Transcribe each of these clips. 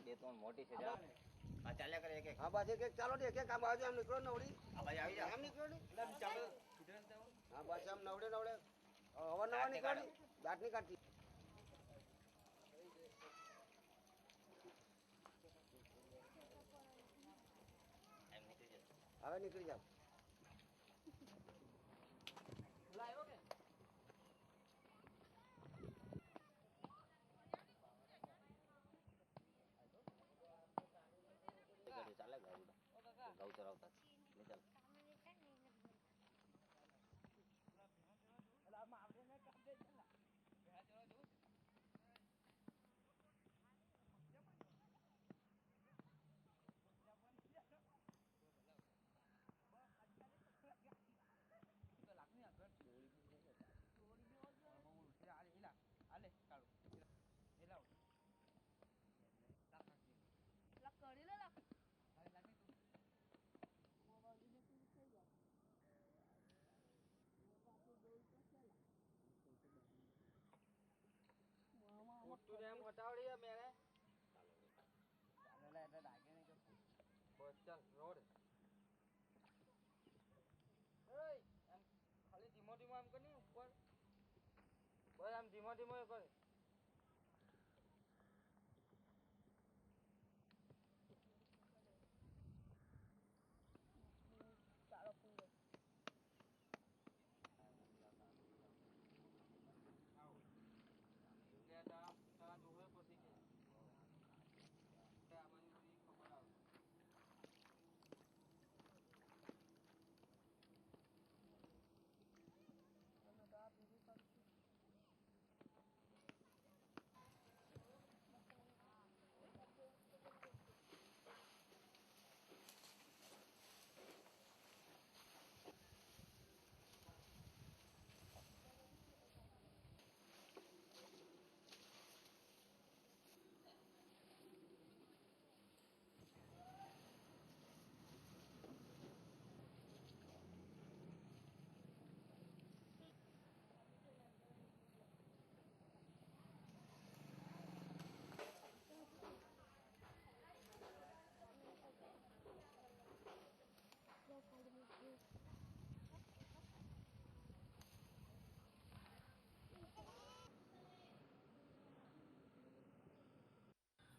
બે ત્રણ મોટી છે જા આ ચાલ્યા કરે એક એક હા બસ એક ચાલો ને એક આમ બાજુ આમ નીકળો નવડી આ ભાઈ આવી જા આમ નીકળો ને ચાલો હા બસ આમ નવડે હવા નવા નીકળો ને દાંત ની કાઢી એમ નીકળી જશે હવે નીકળી જાવ ચાલે ગૌ ચરાવતા નહીં ચાલે ખાલી ધીમો ધીમો આમ કરી ઉપર બસ આમ ધીમો ધીમો કરે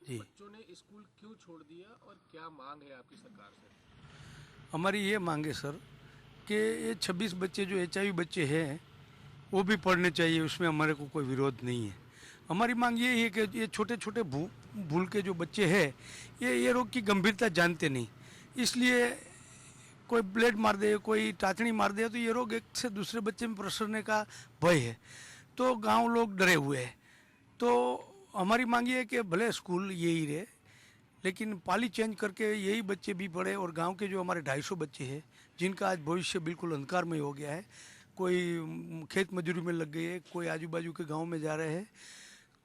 जी बच्चों ने स्कूल क्यों छोड़ दिया और क्या मांग है आपकी सरकार से? हमारी ये मांग है सर कि ये 26 बच्चे जो HIV बच्चे हैं वो भी पढ़ने चाहिए, उसमें हमारे को कोई विरोध नहीं है। हमारी मांग ये है कि ये छोटे छोटे भूल के जो बच्चे हैं ये रोग की गंभीरता जानते नहीं, इसलिए कोई ब्लेड मार दे, कोई टाचनी मार दे तो ये रोग एक से दूसरे बच्चे में प्रसरने का भय है, तो गांव लोग डरे हुए हैं। तो हमारी मांग ये है कि भले स्कूल यही रहे लेकिन पाली चेंज करके यही बच्चे भी पढ़े, और गांव के जो हमारे 250 बच्चे हैं जिनका आज भविष्य बिल्कुल अंधकारमय हो गया है, कोई खेत मजदूरी में लग गए है, कोई आजू बाजू के गांव में जा रहे हैं,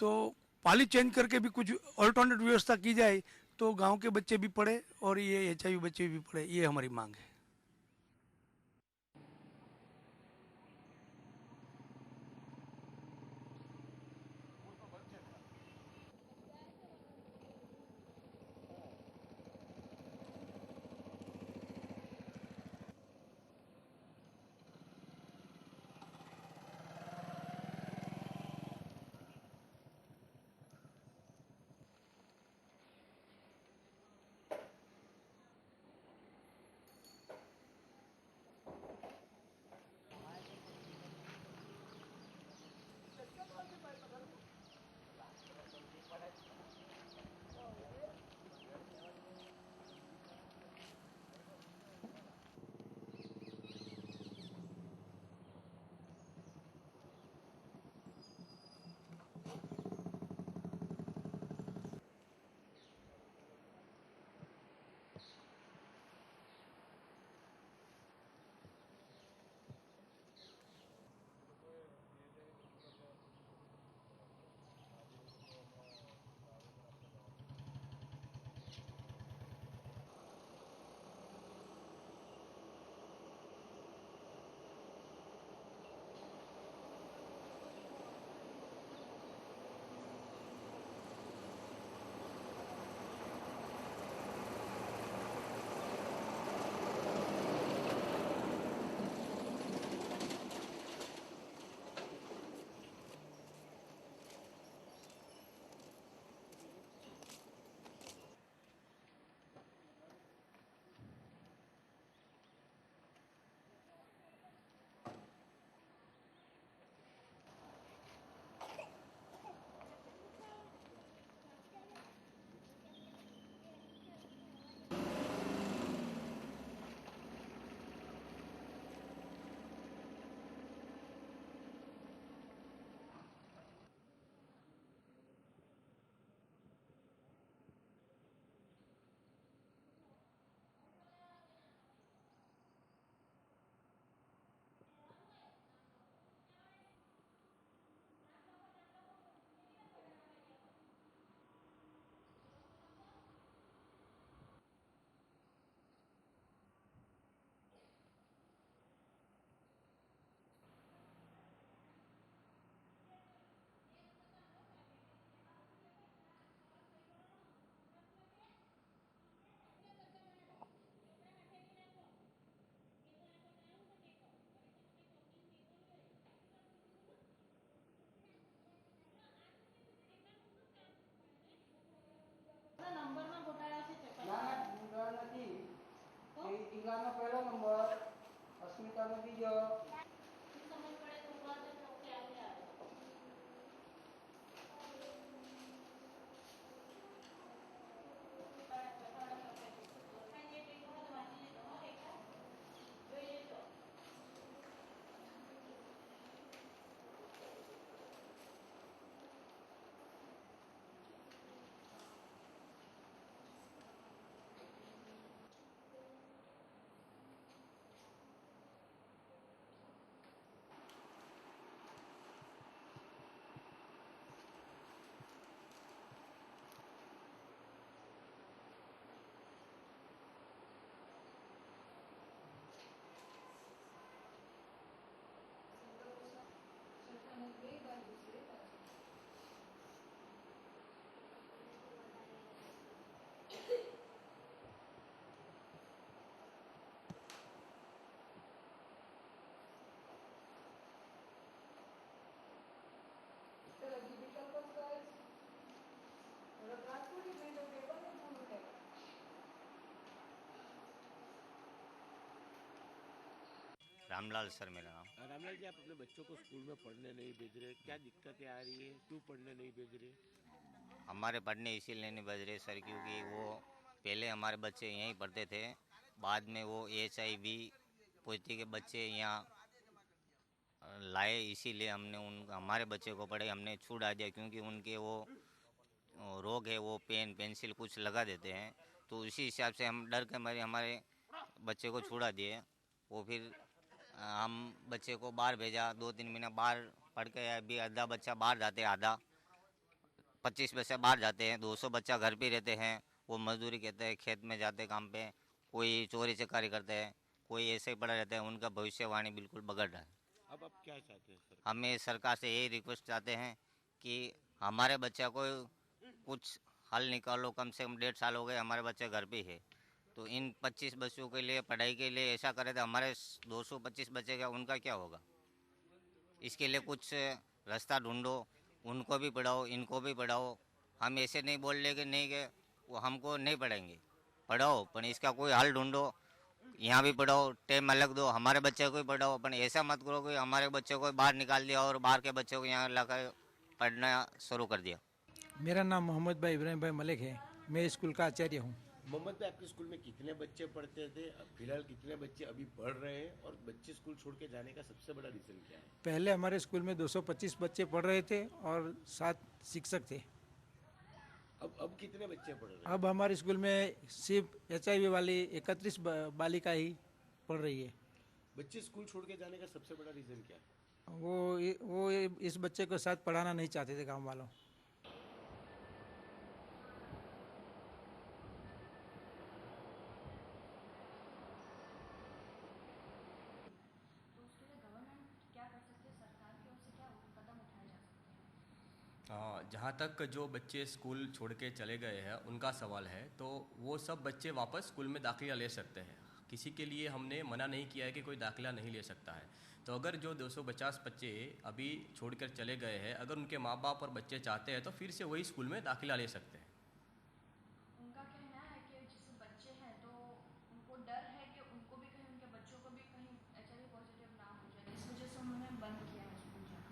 तो पाली चेंज करके भी कुछ अल्टरनेट व्यवस्था की जाए तो गांव के बच्चे भी पढ़े और ये HIV बच्चे भी पढ़े, ये हमारी मांग है। ટીંગાનો પહેલો નંબર, અસ્મિતાનો બીજો. रामलाल सर मेरा नाम। रामलाल जी, आप अपने बच्चों को स्कूल में पढ़ने नहीं भेज रहे, क्या दिक्कतें आ रही है, क्यों पढ़ने नहीं भेज रहे? हमारे पढ़ने इसीलिए नहीं भेज रहे सर, क्योंकि वो पहले हमारे बच्चे यहीं पढ़ते थे, बाद में वो HIV पॉजिटिव के बच्चे यहाँ लाए, इसीलिए हमने हमारे बच्चे को पढ़े हमने छुड़ा दिया, क्योंकि उनके वो रोग है, वो पेन पेंसिल कुछ लगा देते हैं, तो उसी हिसाब से हम डर के मारे हमारे बच्चे को छुड़ा दिए। वो फिर हम बच्चे को बाहर भेजा, 2-3 महीना बाहर पढ़ के आया। अभी आधा बच्चा बाहर जाते हैं, आधा 25 बच्चे बाहर जाते हैं, 200 बच्चा घर पे रहते हैं। वो मजदूरी कहते हैं, खेत में जाते काम पे, कोई चोरी चकारी करते हैं, कोई ऐसे ही पड़ा रहता है। उनका भविष्यवाणी बिल्कुल बगड़ रहा है। अब आप क्या चाहते हैं सर? हमें सरकार से यही रिक्वेस्ट चाहते हैं कि हमारे बच्चा को कुछ हल निकालो। कम से कम 1.5 साल हो गए हमारे बच्चे घर पे है, तो इन 25 बच्चों के लिए पढ़ाई के लिए ऐसा करे तो हमारे 225 बच्चे का उनका क्या होगा। इसके लिए कुछ रास्ता ढूंढो, उनको भी पढ़ाओ, इनको भी पढ़ाओ। हम ऐसे नहीं बोल रहे कि नहीं कि वो हमको नहीं पढ़ाएंगे, पढ़ाओ, पर इसका कोई हल ढूंढो। यहाँ भी पढ़ाओ, टाइम अलग दो, हमारे बच्चे को भी पढ़ाओ, पर ऐसा मत करो कि हमारे बच्चे को बाहर निकाल दिया और बाहर के बच्चों को यहाँ लाकर पढ़ना शुरू कर दिया। मेरा नाम मोहम्मद भाई इब्राहिम भाई मलिक है। मैं स्कूल का आचार्य हूँ। मोहम्मद भाई, आपके स्कूल में कितने बच्चे पढ़ते थे, अब फिलहाल कितने बच्चे अभी पढ़ रहे हैं, और बच्चे स्कूल छोड़ के जाने का सबसे बड़ा रीज़न क्या है? पहले हमारे स्कूल में 225 बच्चे पढ़ रहे थे और 7 शिक्षक थे। अब कितने बच्चे पढ़ रहे हैं? अब हमारे स्कूल में सिर्फ HIV वाली 31 बालिका ही पढ़ रही है। बच्चे स्कूल छोड़ के जाने का सबसे बड़ा रीज़न क्या है? वो इस बच्चे को साथ पढ़ाना नहीं चाहते थे गाँव वालों। जहाँ तक जो बच्चे स्कूल छोड़ के चले गए हैं उनका सवाल है, तो वो सब बच्चे वापस स्कूल में दाखिला ले सकते हैं। किसी के लिए हमने मना नहीं किया है कि कोई दाखिला नहीं ले सकता है। तो अगर जो 250 बच्चे अभी छोड़कर चले गए हैं, अगर उनके माँ बाप और बच्चे चाहते हैं तो फिर से वही स्कूल में दाखिला ले सकते हैं। उनका कहना है कि जैसे बच्चे हैं तो उनको डर है कि उनको भी कहीं उनके बच्चों को भी कहीं HIV पॉजिटिव ना हो जाए, इस वजह से उन्होंने बंद किया है स्कूल जाना।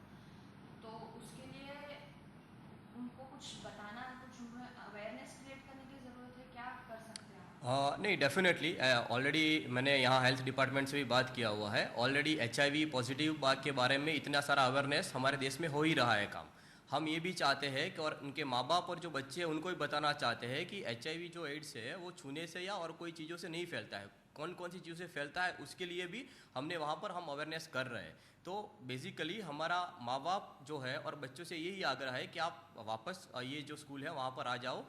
तो उसके लिए उनको कुछ बताना, कुछ उन्हें अवेयरनेस क्रिएट करने की ज़रूरत है। क्या कर सकते हैं आप? नहीं, डेफिनेटली ऑलरेडी मैंने यहाँ हेल्थ डिपार्टमेंट से भी बात किया हुआ है। ऑलरेडी HIV पॉजिटिव बात के बारे में इतना सारा अवेयरनेस हमारे देश में हो ही रहा है काम। हम ये भी चाहते हैं कि और उनके माँ बाप और जो बच्चे हैं उनको भी बताना चाहते हैं कि HIV जो एड्स है वो छूने से या और कोई चीज़ों से नहीं फैलता है। कौन कौन सी चीज़ों से फैलता है उसके लिए भी हमने वहाँ पर हम अवेयरनेस कर रहे हैं। तो बेसिकली हमारा माँ बाप जो है और बच्चों से यही आग्रह है कि आप वापस ये जो स्कूल है वहाँ पर आ जाओ।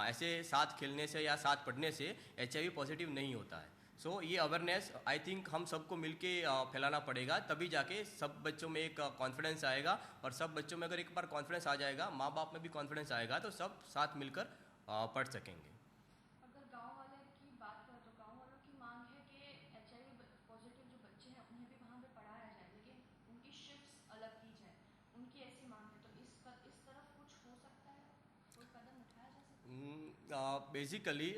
ऐसे साथ खेलने से या साथ पढ़ने से HIV पॉजिटिव नहीं होता है। सो ये अवेयरनेस आई थिंक हम सबको मिलके फैलाना पड़ेगा, तभी जाके सब बच्चों में एक कॉन्फिडेंस आएगा। और सब बच्चों में अगर एक बार कॉन्फिडेंस आ जाएगा, माँ बाप में भी कॉन्फिडेंस आएगा, तो सब साथ मिलकर पढ़ सकेंगे। अगर गांव वाले की बात करें तो गांव वालों की मांग है कि HIV पॉजिटिव जो बच्चे हैं उन्हें भी वहाँ पे पढ़ाया जाए, लेकिन उनकी शिफ्ट्स अलग की जाए, उनकी ऐसी मांग है। तो इस तरफ कुछ हो सकता है, कोई कदम उठाया जा सकता है? बेसिकली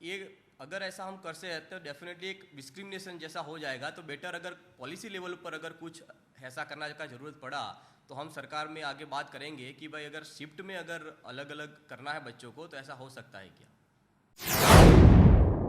ये अगर ऐसा हम कर से तो डेफिनेटली एक डिस्क्रिमिनेशन जैसा हो जाएगा। तो बेटर अगर पॉलिसी लेवल पर अगर कुछ ऐसा करना का ज़रूरत पड़ा तो हम सरकार में आगे बात करेंगे कि भाई अगर शिफ्ट में अगर अलग अलग करना है बच्चों को तो ऐसा हो सकता है क्या।